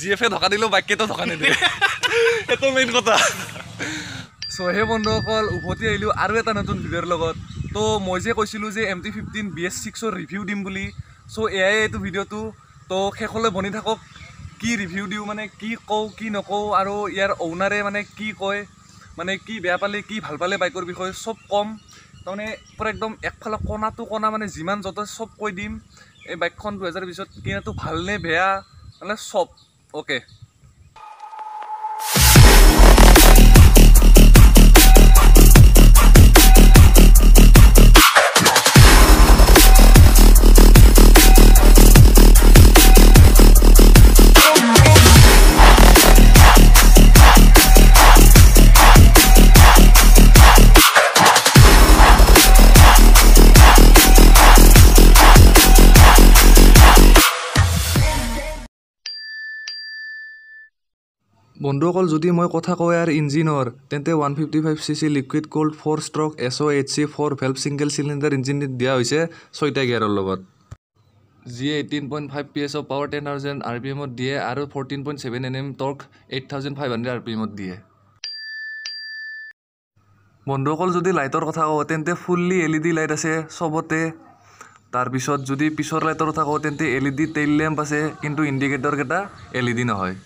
জিএফে ধকা দিলেও বাইককেইটা ধকা নিদিয়ে সেইটো মেইন কথা সো হে বন্ধুসকল উভতি আহিলোঁ আৰু এটা নতুন ভিডিঅ'ৰ লগত তো মই যে কৈছিলোঁ যে MT-15 BS6ৰ ৰিভিউ দিম বুলি সো এয়াই এইটো ভিডিঅ'টো তো শেষলৈ বনি থাকক কি ৰিভিউ দিওঁ মানে কি কওঁ কি নকওঁ আৰু ইয়াৰ অ'নাৰে মানে কি কয় মানে কি বেয়া পালে কি ভাল পালে বাইকৰ বিষয়ে চব কম তাৰমানে পূৰা একদম একফালে কণাটো কণা মানে যিমান যত চব কৈ দিম এই বাইকখন 2020ত কিনাটো ভালনে বেয়া মানে চব অ'কে বন্ধুসকল যদি মই কথা কওঁ ইয়াৰ ইঞ্জিনৰ তেন্তে 155cc liquid cold 4 stroke SOHC 4 valve single cylinder engine দিয়া হৈছে 6টা গিয়াৰৰ লগত যিয়ে 18.5 PS অফ পাৱাৰ 10,000 RPM দিয়ে আৰু 14.7 Nm টৰ্ক 8,500 RPM দিয়ে বন্ধুসকল যদি লাইটৰ কথা কওঁ তেন্তে ফুল্লি LED লাইট আছে সবতে তাৰপিছত যদি পিছৰ লাইটৰ কথা কওঁ তেন্তে LED টেইল লেম্প আছে কিন্তু ইণ্ডিকেটৰ কেইটা LED নহয়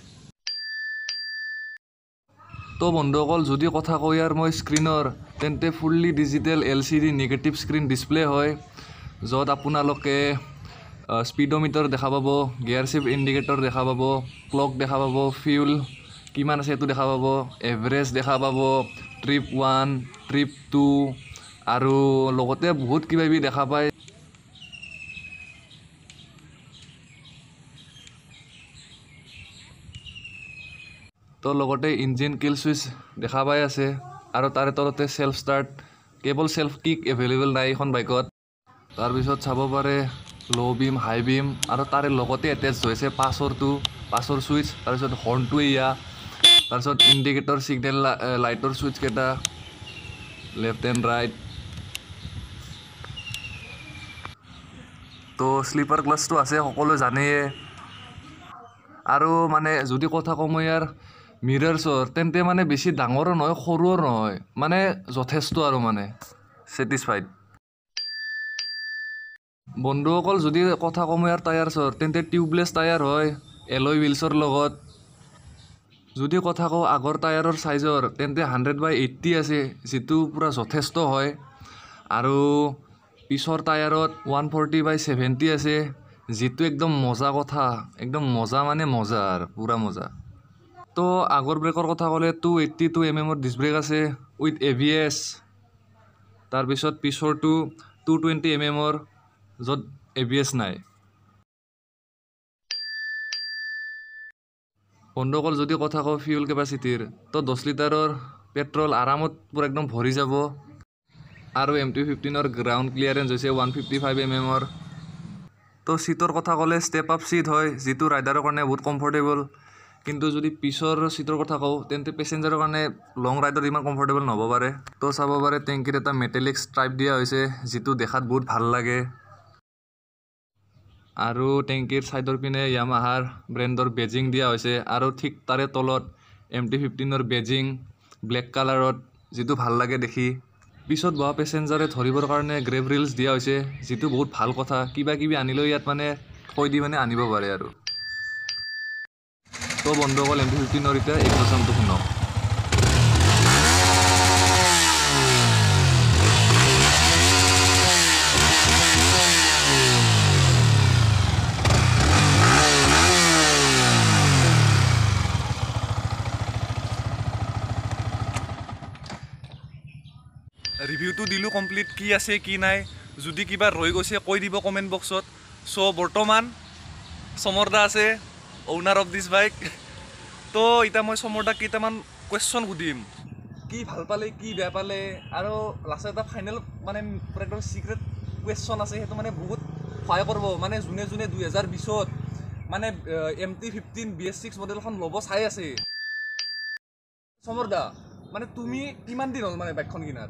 তো বন্ধুসকল যদি কথা কওঁ ইয়াৰ মই স্ক্ৰীনৰ তেন্তে fully digital LCD negative screen display হয় য'ত আপোনালোকে স্পীডোমিটাৰ দেখা পাব গিয়াৰ শিফ্ট ইণ্ডিকেটৰ দেখা পাব ক্লক দেখা পাব ফিউল কিমান আছে এইটো দেখা পাব এভাৰেজ দেখা পাব ট্ৰিপ 1 ট্ৰিপ 2 আৰু লগতে বহুত কিবাকিবি দেখা পায় তো লগতে ইঞ্জিন কিল সুইচ দেখা পাই আছে আৰু তাৰে তলতে সেলফ স্টাৰ্ট কেৱল সেলফ কিক এভেইলেবল নাই এখন বাইকত তাৰপিছত চাব পাৰে লো বিম হাই বিম আৰু তাৰে লগতে এটেচ হৈছে পাছৰ সুইচ তাৰপিছত হৰ্ণটো এয়া তাৰপিছত ইণ্ডিকেটৰ সিগনেল লাইটৰ সুইচ কেইটা লেফ্ট এণ্ড ৰাইট তো স্লিপাৰ গ্লাছটো আছে সকলোৱে জানেই আৰু মানে যদি কথা কওঁ মই ইয়াৰ মিৰৰছৰ তেন্তে মানে বেছি ডাঙৰো নহয় সৰুও নহয় মানে যথেষ্ট আৰু মানে ছেটিছফাইড বন্ধুসকল যদি কথা কওঁ ইয়াৰ টায়াৰছৰ তেন্তে টিউবলেছ টায়াৰ হয় এলয় হুইলছৰ লগত যদি কথা কওঁ আগৰ টায়াৰৰ সাইজৰ তেন্তে 100/80 আছে যেটো পুৰা যথেষ্ট হয় আৰু পিছৰ টায়াৰত 140/70 আছে যেটো একদম মজা কথা একদম মজা মানে মজা আৰু পুৰা মজা তো আগৰ ব্ৰেকৰ কথা ক'লে 282 mm ডিস্ক ব্ৰেক আছে উইথ ABS তাৰপিছত পিছৰটো 220 mm য'ত ABS নাই বন্ধুসকল যদি কথা কওঁ ফিউল কেপাচিটিৰ তো 10 লিটাৰৰ পেট্ৰল আৰামত পুৰা একদম ভৰি যাব আৰু MT-15ৰ গ্ৰাউণ্ড ক্লিয়াৰেন্স হৈছে 155 mm তো সিটৰ কথা ক'লে ষ্টেপ আপ সিট হয় যেটো ৰাইডাৰৰ কাৰণে বহুত কমফৰ্টেবল কিন্তু যদি পিছৰ সিটৰ কথা কওঁ তেন্তে পেসেঞ্জাৰৰ কাৰণে লং ৰাইডত ইমান কমফৰ্টেবল নহব পাৰে তো চাব পাৰে টেংকিত এটা মেটালিক ষ্ট্ৰাইপ দিয়া হৈছে যেটো দেখাত বহুত ভাল লাগে আৰু টেংকিৰ সাইডৰ পিনে ইয়ামাহাৰ ব্ৰেণ্ডৰ বেজিং দিয়া হৈছে আৰু ঠিক তাৰে তলত MT-15ৰ বেজিং ব্লেক কালাৰত যেটো ভাল লাগে দেখি পিছত বহা পেসেঞ্জাৰে ধৰিবৰ কাৰণে গ্ৰেভ ৰিলছ দিয়া হৈছে যেটো বহুত ভাল কথা কিবা কিবি আনিলেও ইয়াত মানে থৈ দি মানে আনিব পাৰে আৰু তো বন্ধুসকল MT-15ৰ এতিয়া এক্সপ্ৰেছনটো শুনক ৰিভিউটো দিলোঁ কমপ্লিট কি আছে কি নাই যদি কিবা ৰৈ গৈছে কৈ দিব কমেণ্ট বক্সত সো বৰ্তমান সমৰদা আছে ওনাৰ অফ দিছ বাইক তো এতিয়া মই সমৰদাক কেইটামান কুৱেশ্যন সুধিম কি ভাল পালে কি বেয়া পালে আৰু লাষ্টত এটা ফাইনেল মানে একদম সিক্ৰেট কুৱেশ্যন আছে সেইটো মানে বহুত সহায় কৰিব মানে যোনে যোনে 2020ত মানে MT-15 BS6 মডেলখন ল'ব চাই আছে সমৰদা মানে তুমি কিমান দিন হ'ল মানে বাইকখন কিনাৰ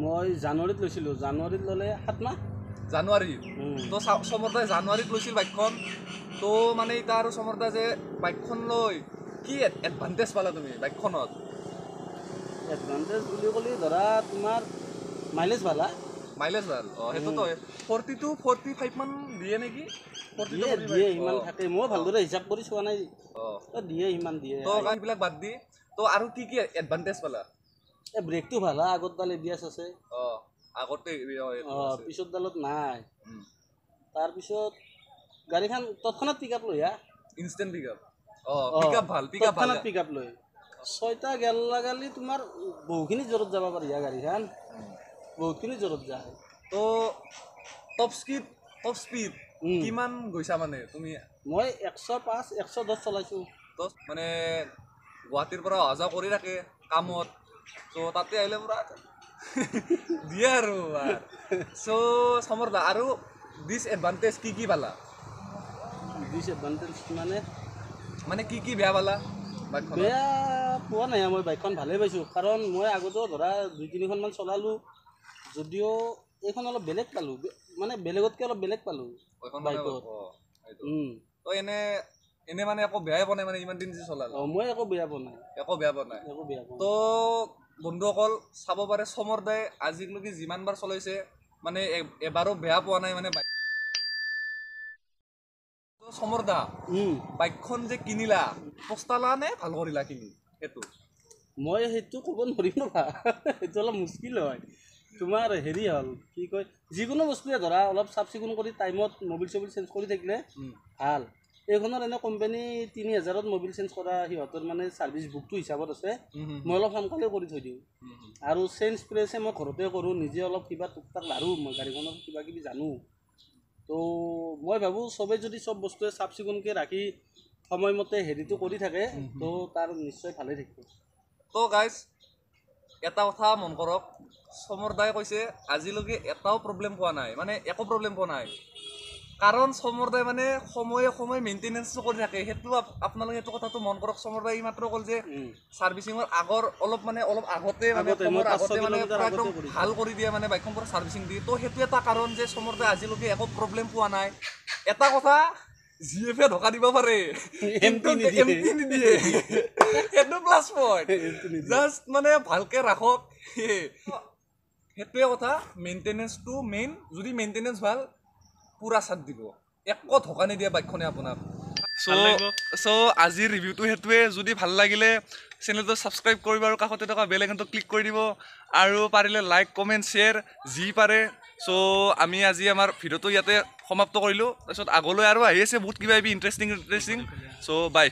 মই জানুৱাৰীত লৈছিলোঁ জানুৱাৰীত ল'লে 7 মাহ জানুৱাৰী তো সমৰদাই জানুৱাৰীত লৈছিল বাইকখন তো মানে এতিয়া আৰু সমৰদা যে বাইকখন লৈ কি এডভান্টেজ পালা তুমি বাইকখনত এডভান্টেজ বুলি ক'লে ধৰা তোমাৰ মাইলেজ ভাল সেইটোতো 40 to 45 মান দিয়ে নেকি দিয়ে ইমান থাকে মই ভালদৰে হিচাপ কৰি চোৱা নাই দিয়ে ইমান দিয়ে তো এইবিলাক বাদ দি তো আৰু কি এডভান্টেজ পালা ব্ৰেকটো ভাল আগত ডাল এবিএছ আছে আগতে পিছত ডালত নাই তাৰপিছত গাড়ীখন তৎক্ষণাত পিক আপ লৈ ইনষ্টেণ্ট পিক আপ ভাল পিক আপ লৈ 6টা গেল লাগালি তোমাৰ বহুখিনি জোৰত যাব পাৰি গাড়ীখন বহুতখিনি জোৰত যায় তো টপ স্পীড কিমান গৈছা মানে তুমি মই 105 110 চলাইছোঁ তো মানে গুৱাহাটীৰ পৰা অহা যোৱা কৰি থাকে কামত তো তাতে আহিলে পুৰা দিয়ে আৰু চ' সমৰদা আৰু ডিছএডভান্টেজ কি পালা ডিছএডভান্টেজ মানে কি বেয়া পালা বেয়া পোৱা নাই মই বাইকখন ভালেই পাইছোঁ কাৰণ মই আগতেও ধৰা 2-3খনমান চলালোঁ যদিও এইখন অলপ বেলেগ পালোঁ মানে বেলেগতকৈ অলপ বেলেগ পালোঁ বাইকত তো এনে মানে একো বেয়াই পোৱা নাই মানে ইমান দিন যে চলালা মই একো বেয়া পোৱা নাই তো বন্ধুসকল চাব পাৰে সমৰদাই আজিলৈকে যিমানবাৰ চলাইছে মানে এবাৰো বেয়া পোৱা নাই মানে সমৰদা বাইকখন যে কিনিলা পস্তালা নে ভাল কৰিলা কিনি মই সেইটো ক'ব নোৱাৰিম নবা সেইটো অলপ মুস্কিল হয় তোমাৰ হেৰি হ'ল কি কয় যিকোনো বস্তুৱে ধৰা অলপ চাফ চিকুণ কৰি টাইমত মোবিল চবিল চেঞ্জ কৰি থাকিলে ভাল এইখনৰ এনে কোম্পানী 3000ত মোবিল চেঞ্জ কৰা সিহঁতৰ মানে ছাৰ্ভিচ বুকটো হিচাপত আছে মই অলপ সোনকালে কৰি থৈ দিওঁ আৰু চেঞ্জ প্ৰেছে মই ঘৰতে কৰোঁ নিজে অলপ কিবা টুকটাক লাৰোঁ মই গাড়ীখনৰ কিবা কিবি জানো তো মই ভাবোঁ চবেই যদি চব বস্তুৱে চাফ চিকুণকৈ ৰাখি সময়মতে হেৰিটো কৰি থাকে তো তাৰ নিশ্চয় ভালেই থাকিব তো গাইজ এটা কথা মন কৰক সমৰদাই কৈছে আজিলৈকে এটাও প্ৰব্লেম পোৱা নাই মানে একো প্ৰব্লেম পোৱা নাই কাৰণ সমৰদাই মানে সময়ে মেইনটেনেন্সটো কৰি থাকে সেইটো আপোনালোকে সেইটো কথাটো মন কৰক সমৰদাই মাত্ৰ ক'ল যে ছাৰ্ভিচিঙৰ অলপ আগতে মানে একদম ভাল কৰি দিয়ে মানে বাইকখন পৰা ছাৰ্ভিচিং দিয়ে তো সেইটো এটা কাৰণ যে সমৰদাই আজিলৈকে একো প্ৰব্লেম পোৱা নাই এটা কথা জিএফে ঢকা দিব পাৰে এমটি নিদিয়ে সেইটো প্লাছ পইণ্ট জাষ্ট মানে ভালকৈ ৰাখক সেইটোৱে কথা মেইনটেনেন্সটো মেইন যদি মেইনটেনেন্স ভাল পুৰা চাট দিব একো ঢকা নিদিয়ে বাইকখনে আপোনাক চ' আজিৰ ৰিভিউটো সেইটোৱে যদি ভাল লাগিলে চেনেলটো ছাবস্ক্ৰাইব কৰিব আৰু কাষতে থকা বেল আইকনটো ক্লিক কৰি দিব আৰু পাৰিলে লাইক কমেণ্ট শ্বেয়াৰ যি পাৰে চ' আমি আজি আমাৰ ভিডিঅ'টো ইয়াতে সমাপ্ত কৰিলোঁ তাৰপিছত আগলৈ আৰু আহি আছে বহুত কিবা কিবি ইণ্টাৰেষ্টিং চ' বাই